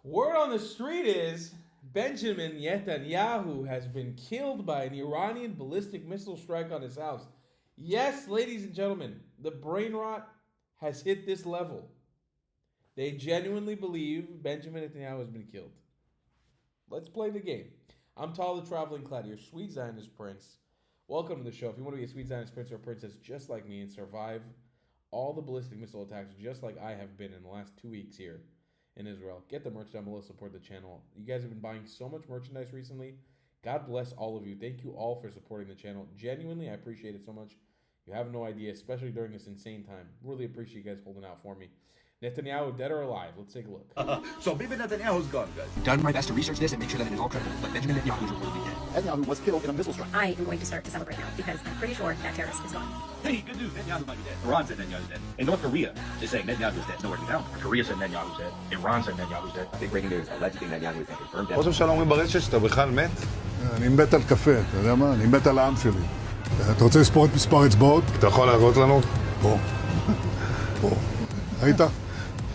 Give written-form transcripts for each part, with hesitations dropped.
Word on the street is Benjamin Netanyahu has been killed by an Iranian ballistic missile strike on his house. Yes, ladies and gentlemen, the brain rot has hit this level. They genuinely believe Benjamin Netanyahu has been killed. Let's play the game. I'm Tall the Traveling Clad, your sweet Zionist prince. Welcome to the show. If you want to be a sweet Zionist prince or princess just like me and survive all the ballistic missile attacks just like I have been in the last 2 weeks here in Israel, get the merch down below, support the channel. You guys have been buying so much merchandise recently. God bless all of you. Thank you all for supporting the channel. Genuinely, I appreciate it so much. You have no idea, especially during this insane time. Really appreciate you guys holding out for me. Netanyahu, dead or alive? Let's take a look. So Bibi Netanyahu's gone, guys. Done my best to research this and make sure that it is all credible, but Benjamin Netanyahu is reportedly dead. Netanyahu was killed in a missile strike. I am going to start to celebrate now because I'm pretty sure that terrorist is gone. Hey, good news. Netanyahu might be dead. Iran said Netanyahu's dead. And North Korea is saying Netanyahu's dead. Nowhere to be found. Korea said Netanyahu's dead. Iran said Netanyahu's dead. Big breaking news. Allegedly Netanyahu is confirmed dead. ראש הממשלה אומרים ברשת שאתה בכלל מת? אני מת על קפה, אתה יודע מה? אני מת על העם שלי. אתה רוצה לספור את מספר אצבעות? אתה יכול להראות לנו? פה. פה. היית?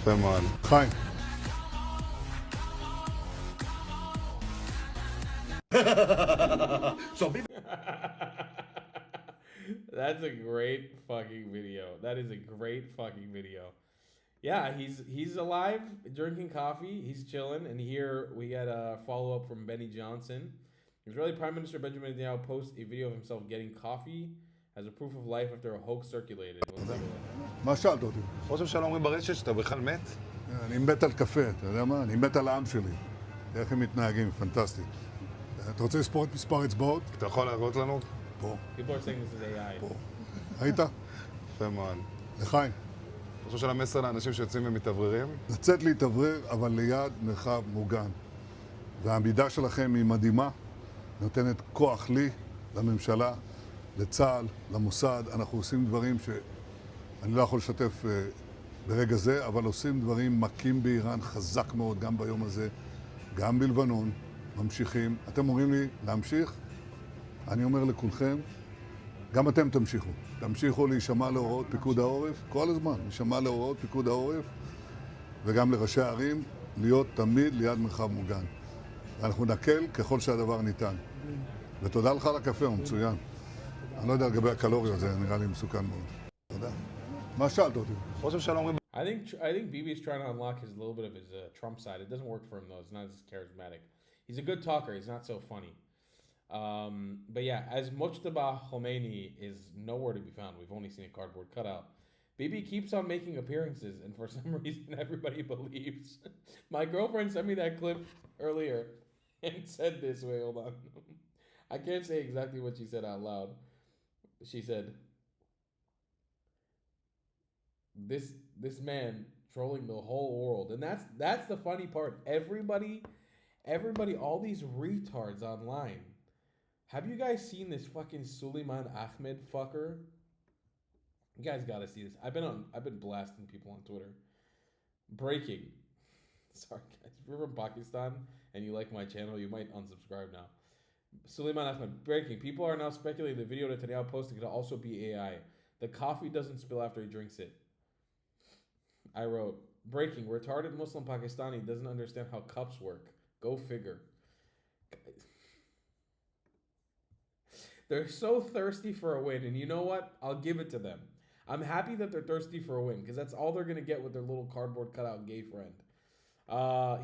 יפה מאוד. חיים. So Bibi... That's a great fucking video. That is a great fucking video. Yeah, he's alive, drinking coffee, he's chilling, and here we got a follow-up from Benny Johnson. Israeli Prime Minister Benjamin Netanyahu posts a video of himself getting coffee as a proof of life after a hoax circulated. Let's take a look. מה שאלת אותי? ראש הממשלה אומרים ברשת שאתה בכלל מת? אני מת על קפה, אתה יודע מה? אני מת על העם שלי. איך הם מתנהגים, פנטסטי. אתה רוצה לספור את מספר אצבעות? אתה יכול להראות לנו? פה. People are saying this is AI. פה. היית? יפה מאוד. לחיים. ראש הממשלה מסר לאנשים שיוצאים ומתאווררים? לצאת להתאוורר, אבל ליד מרחב מוגן. והעמידה שלכם היא מדהימה, נותנת כוח לי, לממשלה, לצה"ל, למוסד. אנחנו עושים דברים שאני לא יכול לשתף ברגע זה, אבל עושים דברים מכים באיראן חזק מאוד, גם ביום הזה, גם בלבנון, ממשיכים. אתם אומרים לי להמשיך? אני אומר לכולכם, גם אתם תמשיכו. תמשיכו להישמע להוראות פיקוד העורף, כל הזמן, להישמע להוראות פיקוד העורף, וגם לראשי הערים, להיות תמיד ליד מרחב מוגן. ואנחנו נקל ככל שהדבר ניתן. ותודה לך על הקפה, הוא מצוין. אני לא יודע לגבי הקלוריות, זה נראה לי מסוכן מאוד. תודה. מה שאלת אותי? ראש הממשלה אומרים... I think Bibi is trying to unlock his little bit of his Trump side. It doesn't work for him though. It's not as charismatic. He's a good talker. He's not so funny. But yeah, as Mojtaba Khomeini is nowhere to be found. We've only seen a cardboard cutout. Bibi keeps on making appearances, and for some reason, everybody believes. My girlfriend sent me that clip earlier and said this. Wait, hold on. I can't say exactly what she said out loud. She said, "This man trolling the whole world," and that's the funny part. Everybody, all these retards online. Have you guys seen this fucking Suleiman Ahmed fucker? You guys gotta see this. I've been blasting people on Twitter. Breaking. Sorry guys, if you're from Pakistan and you like my channel, you might unsubscribe now. Suleiman Ahmed, breaking. People are now speculating the video Netanyahu posted could also be AI. The coffee doesn't spill after he drinks it. I wrote, breaking. Retarded Muslim Pakistani doesn't understand how cups work. Go figure. They're so thirsty for a win, and you know what? I'll give it to them. I'm happy that they're thirsty for a win, because that's all they're going to get with their little cardboard cutout gay friend.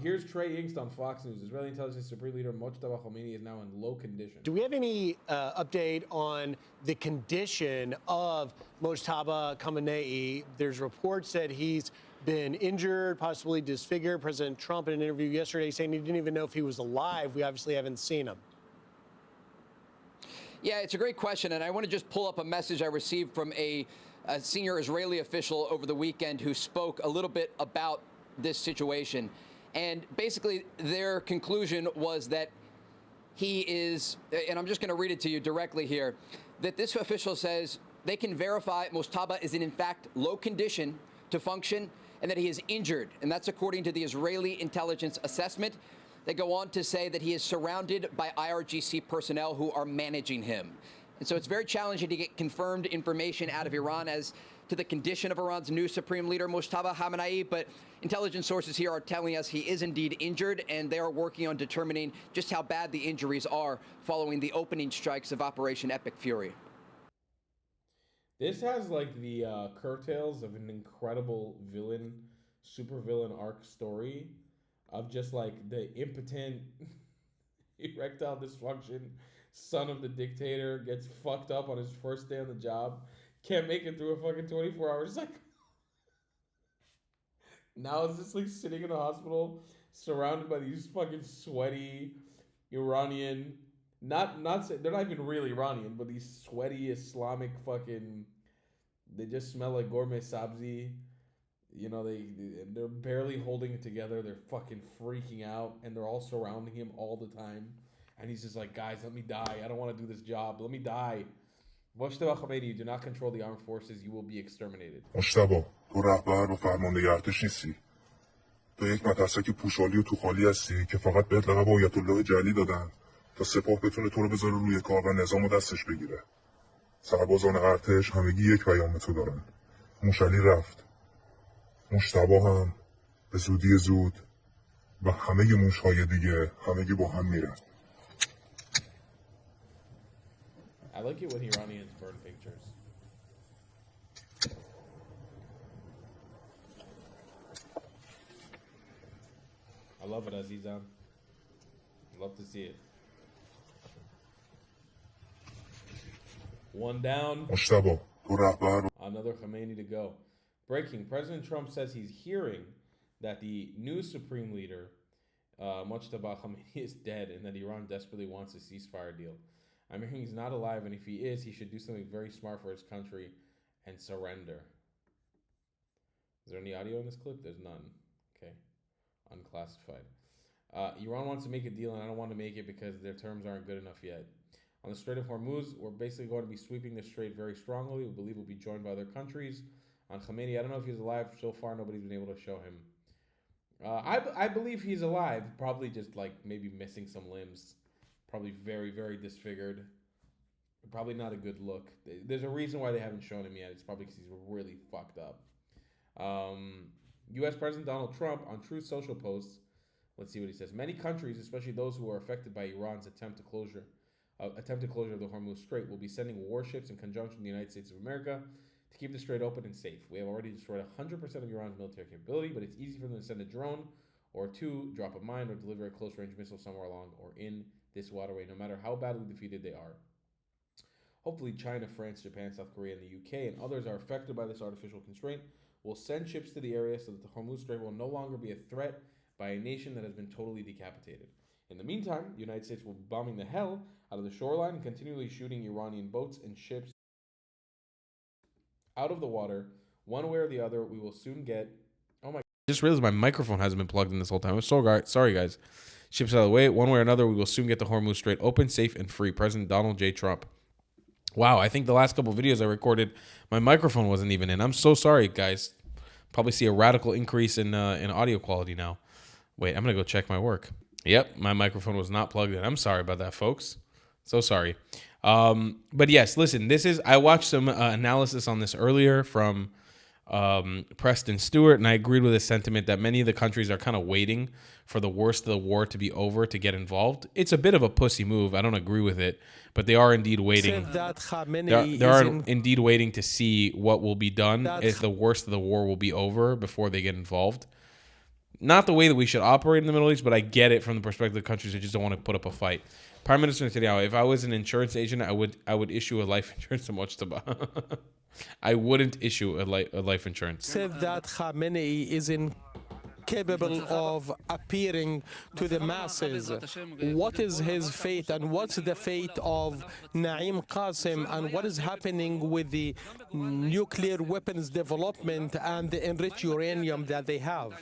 Here's Trey Yingst on Fox News. Israeli intelligence supreme leader Mojtaba Khomeini is now in low condition. Do we have any update on the condition of Mojtaba Khomeini? There's reports that he's been injured, possibly disfigured. President Trump in an interview yesterday saying he didn't even know if he was alive. We obviously haven't seen him. Yeah, it's a great question, and I want to just pull up a message I received from a senior Israeli official over the weekend who spoke a little bit about this situation. And basically, their conclusion was that he is, and I'm just going to read it to you directly here, that this official says they can verify Mojtaba is in fact low condition to function and that he is injured. And that's according to the Israeli intelligence assessment. They go on to say that he is surrounded by IRGC personnel who are managing him. And so it's very challenging to get confirmed information out of Iran, as to the condition of Iran's new supreme leader, Mojtaba Khamenei, but intelligence sources here are telling us he is indeed injured, and they are working on determining just how bad the injuries are following the opening strikes of Operation Epic Fury. This has like the curtails of an incredible villain, super villain arc story of just like the impotent erectile dysfunction son of the dictator gets fucked up on his first day on the job, can't make it through a fucking 24-hour cycle. Now it's just like sitting in a hospital surrounded by these fucking sweaty Iranian, they're not even really Iranian, but these sweaty Islamic fucking, they just smell like gourmet sabzi. You know, they're barely holding it together. They're fucking freaking out, and they're all surrounding him all the time. And he's just like, guys, let me die. I don't want to do this job. Let me die. Mojtaba Khamenei, you do not control the armed forces. You will be exterminated. مجتبی تو رهبر و فرمانده ارتش نیستی. تو یک مدرسه پوشالی و توخالی هستی که فقط بهت لقب آیت الله جلی دادن تا سپاه بتونه تو رو بذاره روی کار و نظام دستش بگیره. سربازان ارتش همگی یک پیام تو دارن. موشلی رفت. مجتبی هم به زودی زود و همه موشهای دیگه همگی با هم میرن. I like it when Iranians burn pictures. I love it, Azizan. Love to see it. One down. مجتبی تو رهبر Another Khamenei to go. Breaking. President Trump says he's hearing that the new supreme leader, Mojtaba Khamenei, is dead and that Iran desperately wants a ceasefire deal. I'm hearing he's not alive, and if he is, he should do something very smart for his country and surrender. Is there any audio in this clip? There's none. Okay. Unclassified. Iran wants to make a deal, and I don't want to make it because their terms aren't good enough yet. On the Strait of Hormuz, we're basically going to be sweeping the strait very strongly. We believe we'll be joined by other countries. On Khamenei, I don't know if he's alive. So far, nobody's been able to show him. I believe he's alive. Probably just like maybe missing some limbs. Probably very, very disfigured. Probably not a good look. There's a reason why they haven't shown him yet. It's probably because he's really fucked up. U.S. President Donald Trump on Truth Social posts. Let's see what he says. Many countries, especially those who are affected by Iran's attempted closure of the Hormuz Strait, will be sending warships in conjunction with the United States of America to keep the strait open and safe. We have already destroyed 100% of Iran's military capability, but it's easy for them to send a drone or two, drop a mine, or deliver a close-range missile somewhere along or in this waterway, no matter how badly defeated they are. Hopefully China, France, Japan, South Korea, and the UK and others are affected by this artificial constraint will send ships to the area so that the Hormuz Strait will no longer be a threat by a nation that has been totally decapitated. In the meantime, the United States will be bombing the hell out of the shoreline and continually shooting Iranian boats and ships out of the water. One way or the other, we will soon get... Oh my... I just realized my microphone hasn't been plugged in this whole time. I'm so sorry, guys. Ships out of the way. One way or another, we will soon get the Hormuz Strait open, safe, and free. President Donald J. Trump. Wow, I think the last couple of videos I recorded, my microphone wasn't even in. I'm so sorry, guys. Probably see a radical increase in audio quality now. Wait, I'm going to go check my work. Yep, my microphone was not plugged in. I'm sorry about that, folks. So sorry. But yes, listen, I watched some analysis on this earlier from Preston Stewart, and I agreed with his sentiment that many of the countries are kind of waiting for the worst of the war to be over to get involved. It's a bit of a pussy move. I don't agree with it, but they are indeed waiting. They are indeed waiting to see what will be done if the worst of the war will be over before they get involved. Not the way that we should operate in the Middle East, but I get it from the perspective of countries that just don't want to put up a fight. Prime Minister Netanyahu, if I was an insurance agent, I would issue a life insurance to Mojtaba. I wouldn't issue a life insurance. Said that Khamenei is incapable of appearing to the masses. What is his fate, and what's the fate of Naim Qasim, and what is happening with the nuclear weapons development and the enriched uranium that they have?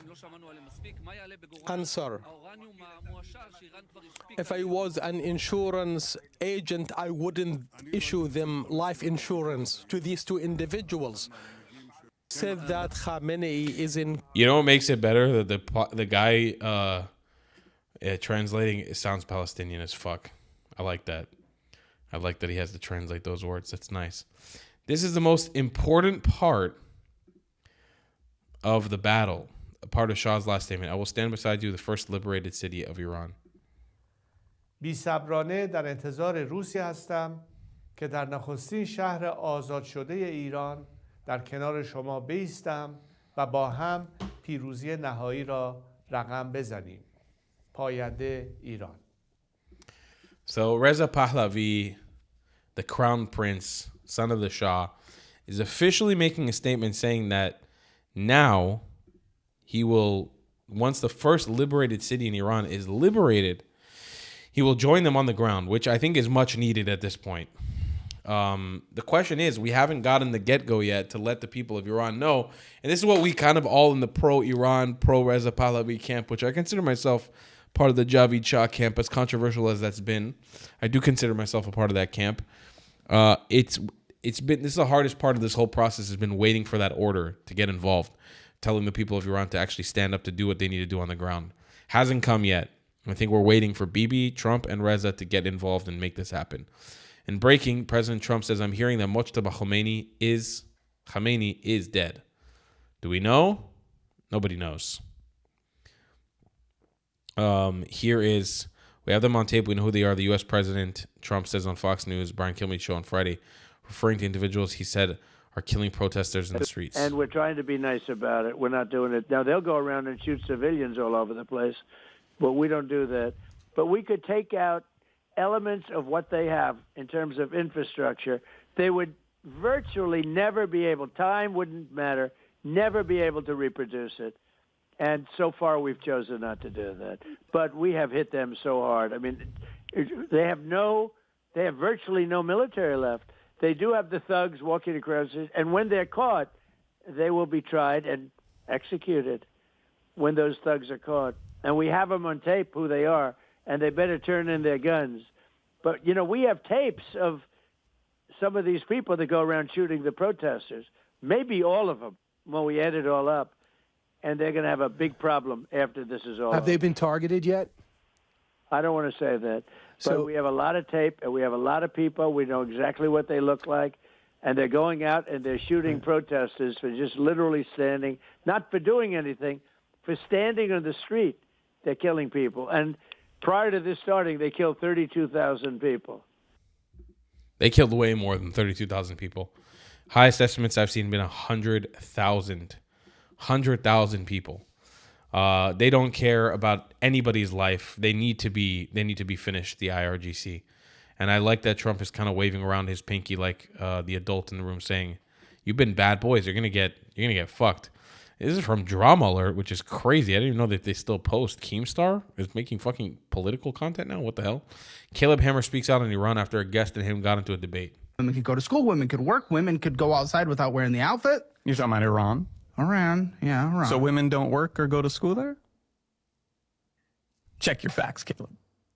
Answer. If I was an insurance agent, I wouldn't issue them life insurance to these two individuals. Said that Khamenei is in... You know what makes it better? That the guy translating it sounds Palestinian as fuck. I like that. I like that he has to translate those words. That's nice. This is the most important part of the battle, a part of Shah's last statement. I will stand beside you, the first liberated city of Iran. بی‌صبرانه در انتظار روسیه هستم که در نخستین شهر آزاد شده ایران در کنار شما بایستم و با هم پیروزی نهایی را رقم بزنیم. پاینده ایران. So Reza Pahlavi, the crown prince, son of the Shah, is officially making a statement saying that now he will, once the first liberated city in Iran is liberated, he will join them on the ground, which I think is much needed at this point. The question is, we haven't gotten the get-go yet to let the people of Iran know, and this is what we kind of all in the pro-Iran, pro-Reza Pahlavi camp, which I consider myself part of the Javid Shah camp, as controversial as that's been. I do consider myself a part of that camp. This is the hardest part of this whole process, has been waiting for that order to get involved, telling the people of Iran to actually stand up to do what they need to do on the ground. Hasn't come yet. I think we're waiting for Bibi, Trump, and Reza to get involved and make this happen. In breaking, President Trump says, I'm hearing that Mojtaba Khomeini is dead. Do we know? Nobody knows. We have them on tape. We know who they are. The U.S. President, Trump says on Fox News, Brian Kilmeade show on Friday, referring to individuals he said are killing protesters in the streets. And we're trying to be nice about it. We're not doing it. Now, they'll go around and shoot civilians all over the place, but we don't do that. But we could take out elements of what they have in terms of infrastructure. They would virtually never be able, time wouldn't matter, never be able to reproduce it. And so far, we've chosen not to do that. But we have hit them so hard. I mean, they have virtually no military left. They do have the thugs walking across it, and when they're caught, they will be tried and executed when those thugs are caught. And we have them on tape who they are, and they better turn in their guns. But, you know, we have tapes of some of these people that go around shooting the protesters, maybe all of them, when we add it all up. And they're going to have a big problem after this is all Have they over. been targeted yet? I don't want to say that. But So- we have a lot of tape, and we have a lot of people. We know exactly what they look like. And they're going out, and they're shooting protesters for just literally standing, not for doing anything, for standing on the street. They're killing people. And prior to this starting, they killed 32,000 people. They killed way more than 32,000 people. Highest estimates I've seen have been 100,000. 100,000 people. They don't care about anybody's life. They need to be finished, the IRGC. And I like that Trump is kind of waving around his pinky like the adult in the room, saying, "You've been bad boys. You're gonna get fucked." This is from Drama Alert, which is crazy. I didn't even know that they still post. Keemstar is making fucking political content now. What the hell? Caleb Hammer speaks out in Iran after a guest and him got into a debate. Women could go to school. Women could work. Women could go outside without wearing the outfit. You're talking about Iran? Iran, yeah, Iran. So women don't work or go to school there? Check your facts, Caleb.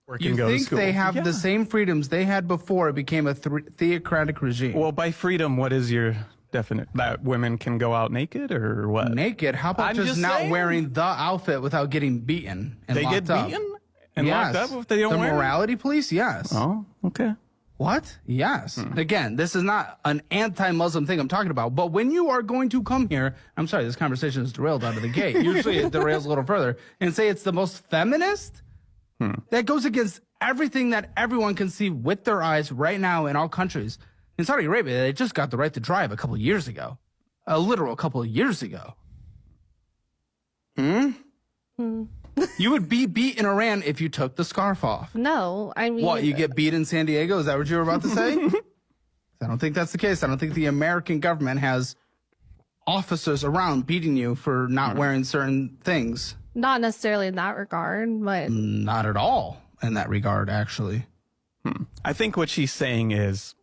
Work You and go to think school. they have Yeah. the same freedoms they had before it became a theocratic regime? Well, by freedom, what is your definite? That women can go out naked or what? Naked? How about I'm just not saying. wearing the outfit without getting beaten and They locked get up? beaten and Yes. locked up if they don't the wear it? morality police? Yes. Oh, okay. What? Yes. Again, this is not an anti-Muslim thing I'm talking about. But when you are going to come here, I'm sorry, this conversation is derailed out of the gate. Usually it derails a little further and say it's the most feminist. That goes against everything that everyone can see with their eyes right now in all countries. In Saudi Arabia, they just got the right to drive a couple of years ago. A literal couple of years ago. You would be beat in Iran if you took the scarf off. No, I mean... What, you get beat in San Diego? Is that what you were about to say? I don't think that's the case. I don't think the American government has officers around beating you for not wearing certain things. Not necessarily in that regard, but... Not at all in that regard, actually. I think what she's saying is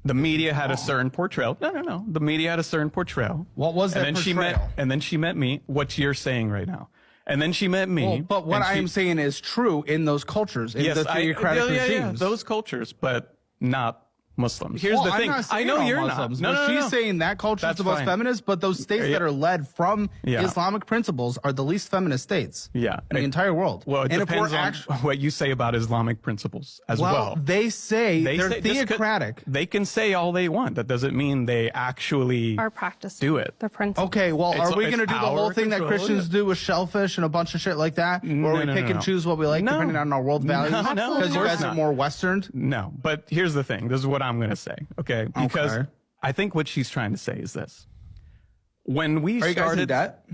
the media had a certain portrayal. No. The media had a certain portrayal. What was that portrayal? And then she met me, what you're saying right now. And then she met me. Well, but what and I am saying is true in those cultures, in the theocratic regimes. Yeah, those cultures, but not Muslims. Here's Well, the I'm thing. not saying I know all you're Muslims, not. but she's saying that culture is the most feminist, but those states that are led from Islamic principles are the least feminist states in the entire world. Well, it and depends on what you say about Islamic principles as well. They say they're say- theocratic. They can say all they want. That doesn't mean they actually Are practicing do it. the principle. Okay, well, are we going to do the whole thing that control, Christians do with shellfish and a bunch of shit like that? Where we pick and choose what we like depending on our world values? No, Because you of guys course are not. more Western? No, but here's the thing. This is what I'm going to say, okay? Because Okay. I think what she's trying to say is this. When we Are you guys in started... debt?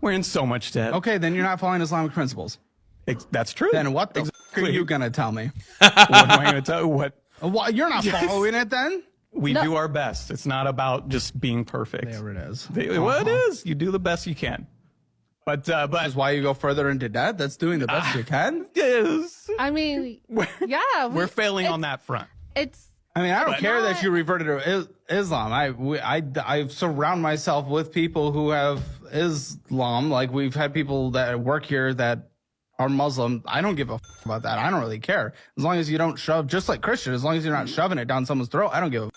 We're in so much debt. Okay, then you're not following Islamic principles. That's true. Then what the f*** are you going to tell me? What am I going to tell you? Well, you're not following it then? We do our best. It's not about just being perfect. There it is. Well, it is. You do the best you can. But that's why you go further into debt. That's doing the best you can. Yes. I mean, yeah. We're failing on that front. It's. I mean, I don't But- care that you reverted to Islam. I surround myself with people who have Islam. Like we've had people that work here that are Muslim. I don't give a f- about that. I don't really care. As long as you don't shove, just like Christian, as long as you're not shoving it down someone's throat, I don't give a f-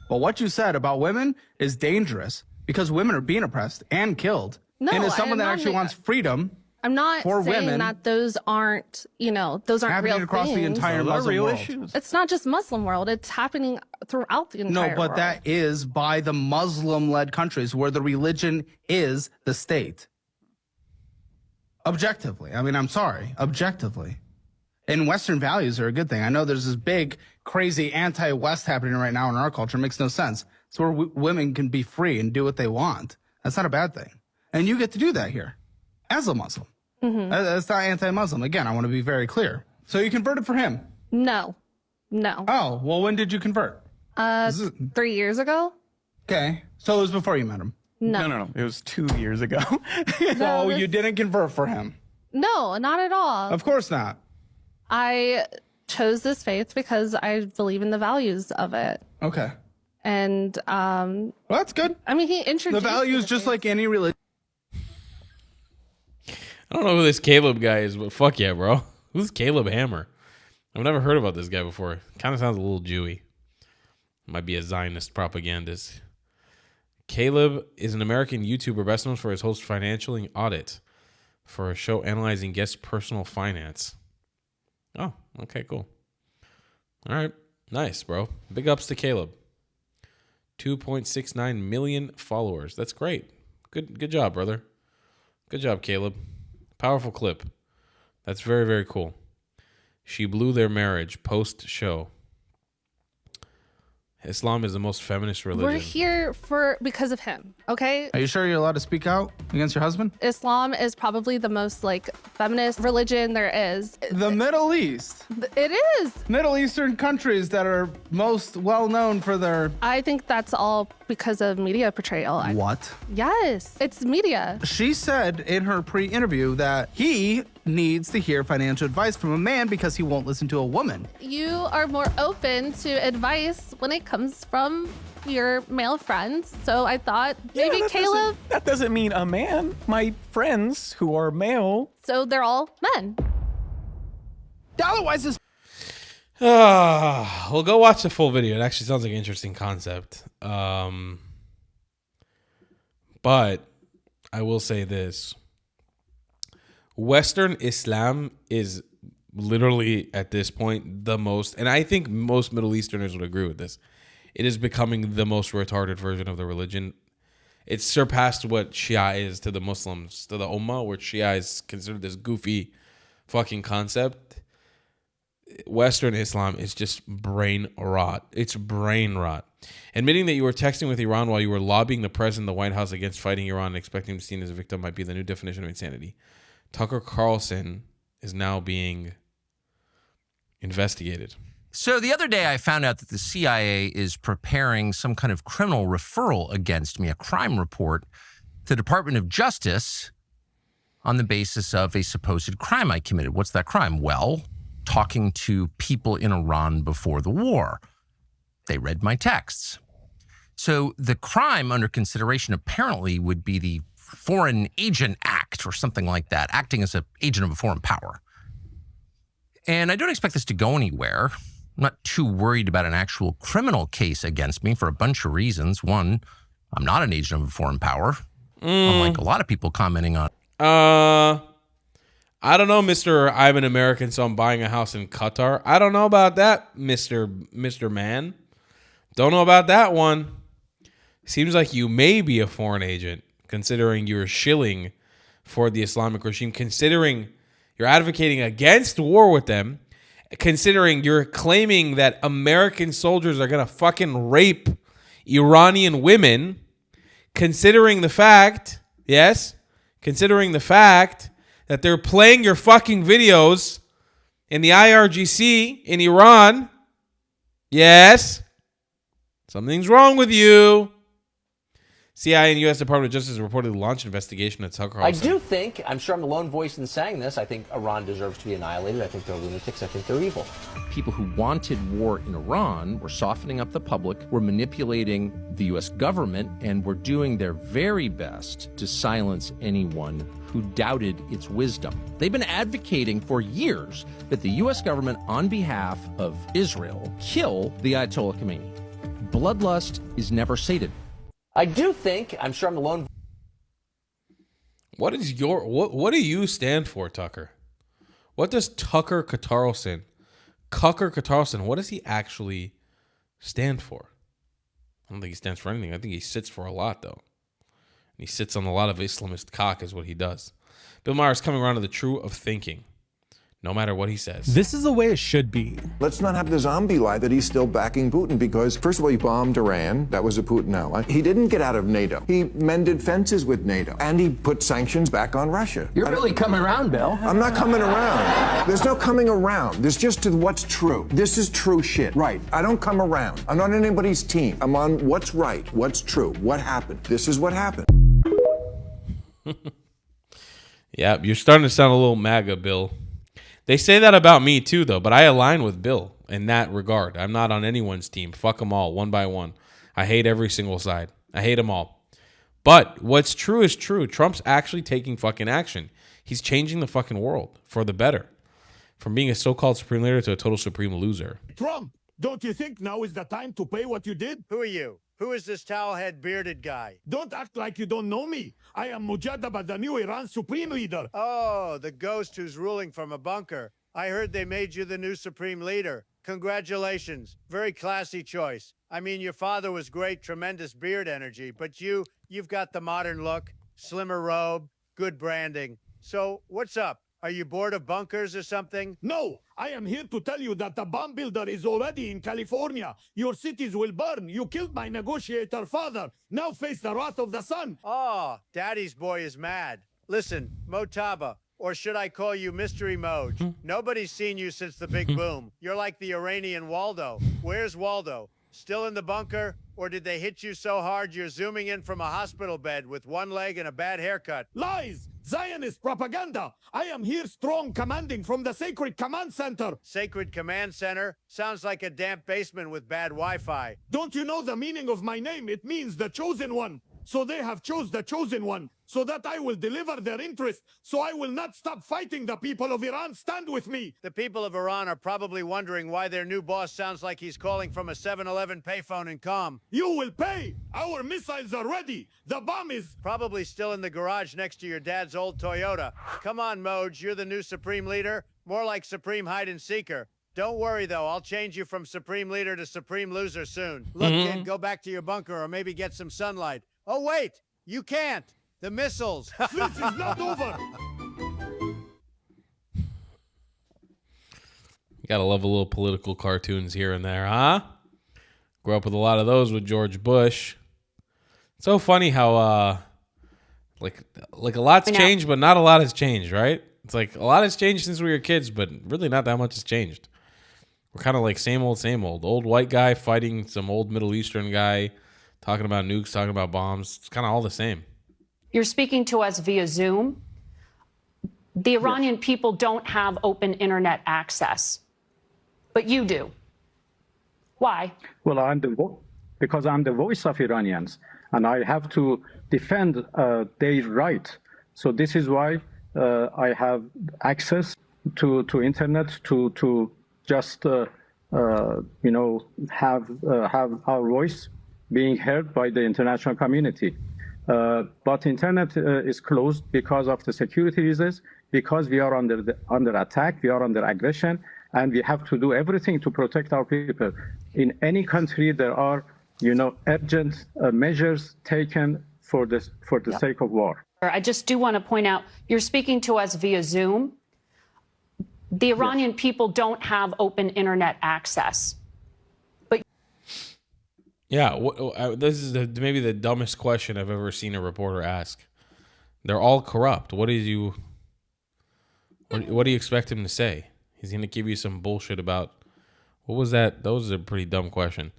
But what you said about women is dangerous because women are being oppressed and killed. No, and as someone I'm that not actually ma- wants freedom, I'm not for saying women that those aren't, those aren't happening real across things. the entire Muslim world. It's not just Muslim world. It's happening throughout the entire No, but world. that is by the Muslim-led countries where the religion is the state. Objectively. I mean, I'm sorry. Objectively. And Western values are a good thing. I know there's this big, crazy anti-West happening right now in our culture. It makes no sense. It's where women can be free and do what they want. That's not a bad thing. And you get to do that here as a Muslim. That's not anti-Muslim. Again, I want to be very clear. So you converted for him? No. Oh, well, when did you convert? 3 years ago? Okay. So it was before you met him? No. It was 2 years ago. So you didn't convert for him? No, not at all. Of course not. I chose this faith because I believe in the values of it. Okay. And well, that's good. I mean, he introduced the values, just like any religion. I don't know who this Caleb guy is, but fuck yeah, bro. Who's Caleb Hammer? I've never heard about this guy before. Kind of sounds a little Jewy. Might be a Zionist propagandist. Caleb is an American YouTuber best known for his host Financial Audit for a show analyzing guests' personal finance. Oh, okay, cool. All right. Nice, bro. Big ups to Caleb. 2.69 million followers. That's great. Good job, brother. Good job, Caleb. Powerful clip. That's very, very cool. She blew their marriage post-show. Islam is the most feminist religion. we're here because of him, okay? Are you sure you're allowed to speak out against your husband? Islam is probably the most feminist religion there is. The Middle East. It is. Middle Eastern countries that are most well known for their... I think that's all because of media portrayal. What? Yes, it's media. She said in her pre-interview that he needs to hear financial advice from a man because he won't listen to a woman. You are more open to advice when it comes from your male friends. So I thought maybe Caleb. That doesn't mean a man. My friends who are male. So they're all men. Otherwise, Well, go watch the full video. It actually sounds like an interesting concept. But I will say this. Western Islam is literally at this point the most, and I think most Middle Easterners would agree with this. It is becoming the most retarded version of the religion. It's surpassed what Shia is to the Muslims, to the Ummah, where Shia is considered this goofy fucking concept. Western Islam is just brain rot. It's brain rot. Admitting that you were texting with Iran while you were lobbying the president of the White House against fighting Iran and expecting him to be seen as a victim might be the new definition of insanity. Tucker Carlson is now being investigated. So the other day I found out that the CIA is preparing some kind of criminal referral against me, a crime report to the Department of Justice on the basis of a supposed crime I committed. What's that crime? Well, talking to people in Iran before the war. They read my texts. So the crime under consideration apparently would be the Foreign Agent Act or something like that, acting as an agent of a foreign power. And I don't expect this to go anywhere. I'm not too worried about an actual criminal case against me for a bunch of reasons. One, I'm not an agent of a foreign power, unlike a lot of people commenting on. I don't know, Mr. I'm an American, so I'm buying a house in Qatar. I don't know about that, Mr. Man. Don't know about that one. Seems like you may be a foreign agent, considering you're shilling for the Islamic regime, considering you're advocating against war with them, considering you're claiming that American soldiers are going to fucking rape Iranian women, considering the fact that they're playing your fucking videos in the IRGC in Iran. Yes. Something's wrong with you. CIA and U.S. Department of Justice reportedly launched an investigation at Tucker Carlson. I do think, I'm sure I'm the lone voice in saying this, I think Iran deserves to be annihilated. I think they're lunatics. I think they're evil. People who wanted war in Iran were softening up the public, were manipulating the U.S. government, and were doing their very best to silence anyone who doubted its wisdom. They've been advocating for years that the U.S. government, on behalf of Israel, kill the Ayatollah Khomeini. Bloodlust is never sated. I do think, I'm sure I'm the lone. What do you stand for, Tucker? What does Tucker Carlson, what does he actually stand for? I don't think he stands for anything. I think he sits for a lot, though. He sits on a lot of Islamist cock is what he does. Bill Maher is coming around to the truth of thinking, no matter what he says. This is the way it should be. Let's not have the zombie lie that he's still backing Putin because, first of all, he bombed Iran. That was a Putin ally. He didn't get out of NATO. He mended fences with NATO. And he put sanctions back on Russia. You're really coming around, Bill. I'm not coming around. There's no coming around. There's just what's true. This is true shit. Right. I don't come around. I'm not on anybody's team. I'm on what's right, what's true, what happened. This is what happened. Yeah, you're starting to sound a little MAGA, Bill. They say that about me too, though, but I align with Bill in that regard. I'm not on anyone's team. Fuck them all, one by one. I hate every single side. I hate them all. But what's true is true. Trump's actually taking fucking action. He's changing the fucking world for the better. From being a so-called supreme leader to a total supreme loser. Trump, don't you think now is the time to pay what you did? Who are you? Who is this towel-head bearded guy? Don't act like you don't know me. I am Mujadaba, the new Iran supreme leader. Oh, the ghost who's ruling from a bunker. I heard they made you the new supreme leader. Congratulations. Very classy choice. I mean, your father was great, tremendous beard energy, but you've got the modern look, slimmer robe, good branding. So what's up? Are you bored of bunkers or something? No, I am here to tell you that the bomb builder is already in California. Your cities will burn. You killed my negotiator father. Now face the wrath of the sun. Oh, daddy's boy is mad. Listen, Motaba, or should I call you Mystery Moj? Nobody's seen you since the big boom. You're like the Iranian Waldo. Where's Waldo? Still in the bunker? Or did they hit you so hard you're zooming in from a hospital bed with one leg and a bad haircut? Lies! Zionist propaganda! I am here strong commanding from the Sacred Command Center. Sacred Command Center? Sounds like a damp basement with bad Wi-Fi. Don't you know the meaning of my name? It means the chosen one. So they have chose the chosen one, so that I will deliver their interest, so I will not stop fighting the people of Iran. Stand with me. The people of Iran are probably wondering why their new boss sounds like he's calling from a 7-Eleven payphone in Qom. You will pay. Our missiles are ready. The bomb is probably still in the garage next to your dad's old Toyota. Come on, Moj, you're the new supreme leader. More like supreme hide-and-seeker. Don't worry, though. I'll change you from supreme leader to supreme loser soon. Look, kid, go back to your bunker or maybe get some sunlight. Oh, wait, you can't. The missiles. This is not over. You gotta love a little political cartoons here and there, huh? Grew up with a lot of those with George Bush. It's so funny how, like a lot's changed, but not a lot has changed, right? It's like a lot has changed since we were kids, but really not that much has changed. We're kind of like same old, same old. Old white guy fighting some old Middle Eastern guy. Talking about nukes, talking about bombs. It's kind of all the same. You're speaking to us via Zoom. The Iranian people don't have open internet access, but you do. Why? Well, because I'm the voice of Iranians, and I have to defend their right. So this is why I have access to internet to just have our voice being heard by the international community. But internet is closed because of the security reasons, because we are under attack, we are under aggression, and we have to do everything to protect our people. In any country, there are, urgent measures taken for the sake of war. I just do want to point out, you're speaking to us via Zoom. The Iranian people don't have open internet access. Yeah, this is maybe the dumbest question I've ever seen a reporter ask. They're all corrupt. What do you expect him to say? He's going to give you some bullshit about, what was that? That was a pretty dumb question.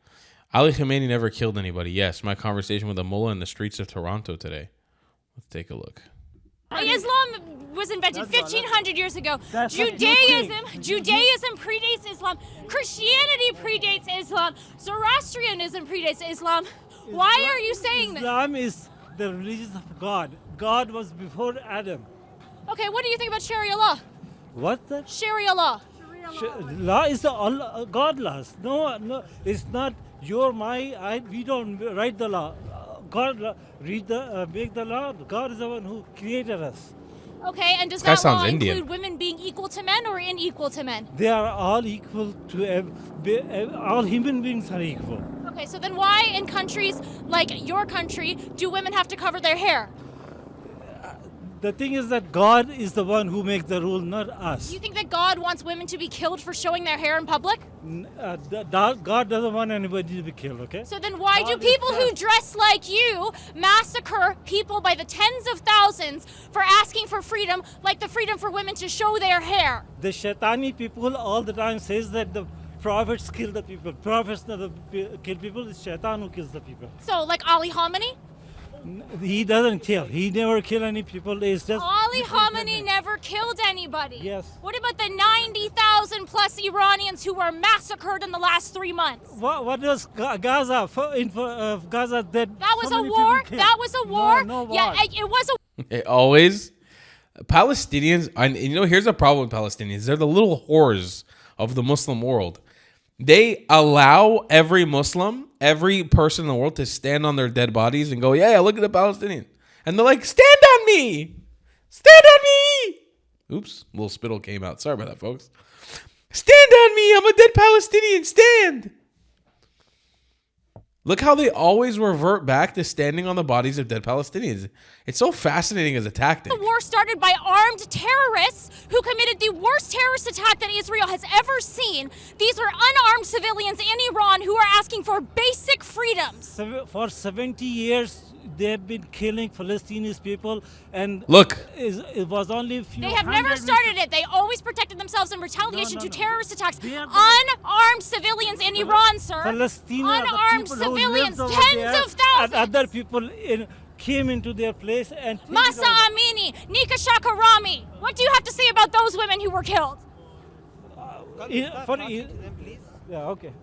Ali Khamenei never killed anybody. Yes, my conversation with a mullah in the streets of Toronto today. Let's take a look. Islam was invented 1,500 years ago. Judaism predates Islam. Christianity predates Islam. Zoroastrianism predates Islam. Why are you saying that? Islam is the religion of God. God was before Adam. Okay, what do you think about Sharia law? What? The? Sharia law. Law is the God laws. No, it's not your, we don't write the law. God make the law. God is the one who created us. Okay, and does that law include women being equal to men or unequal to men? They are all equal to all human beings are equal. Okay, so then why in countries like your country do women have to cover their hair? The thing is that God is the one who makes the rule, not us. You think that God wants women to be killed for showing their hair in public? God doesn't want anybody to be killed, okay? So then why do people who dress like you massacre people by the tens of thousands for asking for freedom, like the freedom for women to show their hair? The Shaitani people all the time says that the prophets kill the people. Prophets never kill people. It's Shaitan who kills the people. So like Ali Khamenei? He doesn't kill. He never kill any people. It's just Ali Khamenei never killed anybody. Yes. What about the 90,000 plus Iranians who were massacred in the last 3 months? What was Gaza? Gaza dead. That was a war. That was a war. No war. Yeah, it was a. Always, Palestinians. And here's a problem with Palestinians. They're the little whores of the Muslim world. They allow every Muslim, every person in the world to stand on their dead bodies and go, yeah, look at the Palestinians. And they're like, stand on me. Stand on me. Oops, a little spittle came out. Sorry about that, folks. Stand on me. I'm a dead Palestinian. Stand. Look how they always revert back to standing on the bodies of dead Palestinians. It's so fascinating as a tactic. The war started by armed terrorists who committed the worst terrorist attack that Israel has ever seen. These are unarmed civilians in Iran who are asking for basic freedoms. For 70 years, they've been killing Palestinian people, and look, it was only a few. They have never started it. They always protected themselves in retaliation to terrorist attacks. Unarmed civilians in Iran, sir. Unarmed civilians, tens of thousands. And other people came into their place and. Masa Amini, Nika Shakarami. What do you have to say about those women who were killed? Yeah, okay.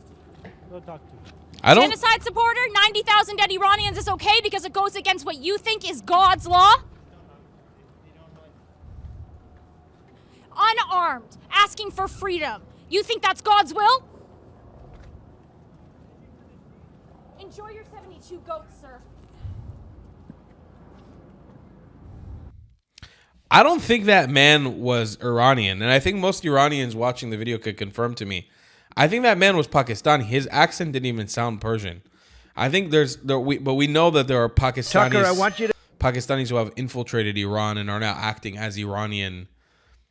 We'll talk to you. Genocide supporter, 90,000 dead Iranians is okay because it goes against what you think is God's law? Unarmed, asking for freedom. You think that's God's will? Enjoy your 72 goats, sir. I don't think that man was Iranian, and I think most Iranians watching the video could confirm to me. I think that man was Pakistani. His accent didn't even sound Persian. I think but we know that there are Pakistanis. Tucker, I want you to. Pakistanis who have infiltrated Iran and are now acting as Iranian,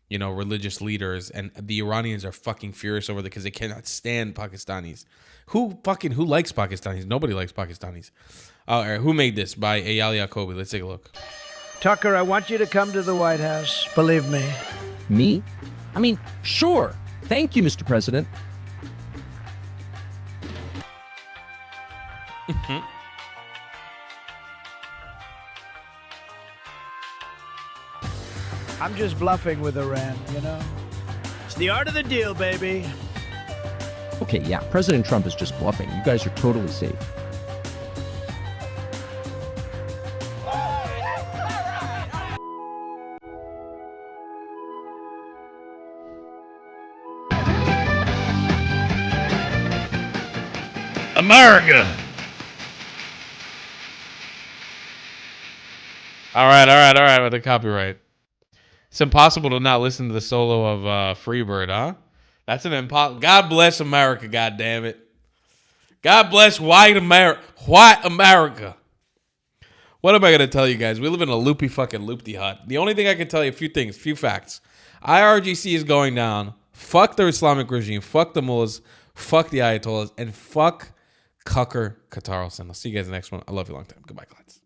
religious leaders, and the Iranians are fucking furious over it because they cannot stand Pakistanis. Who likes Pakistanis? Nobody likes Pakistanis. All right, who made this? By Eyal Yacobi. Let's take a look. Tucker, I want you to come to the White House. Believe me. Me? I mean, sure. Thank you, Mr. President. I'm just bluffing with Iran, It's the art of the deal, baby. Okay, yeah, President Trump is just bluffing. You guys are totally safe. America. All right with the copyright. It's impossible to not listen to the solo of Freebird, huh? That's an impossible. God bless America, God damn it. God bless white America. White America. What am I going to tell you guys? We live in a loopy fucking loopty hut. The only thing I can tell you, a few facts. IRGC is going down. Fuck the Islamic regime. Fuck the mullahs. Fuck the ayatollahs. And fuck Cucker Carlson. I'll see you guys in the next one. I love you long time. Goodbye, Clydes.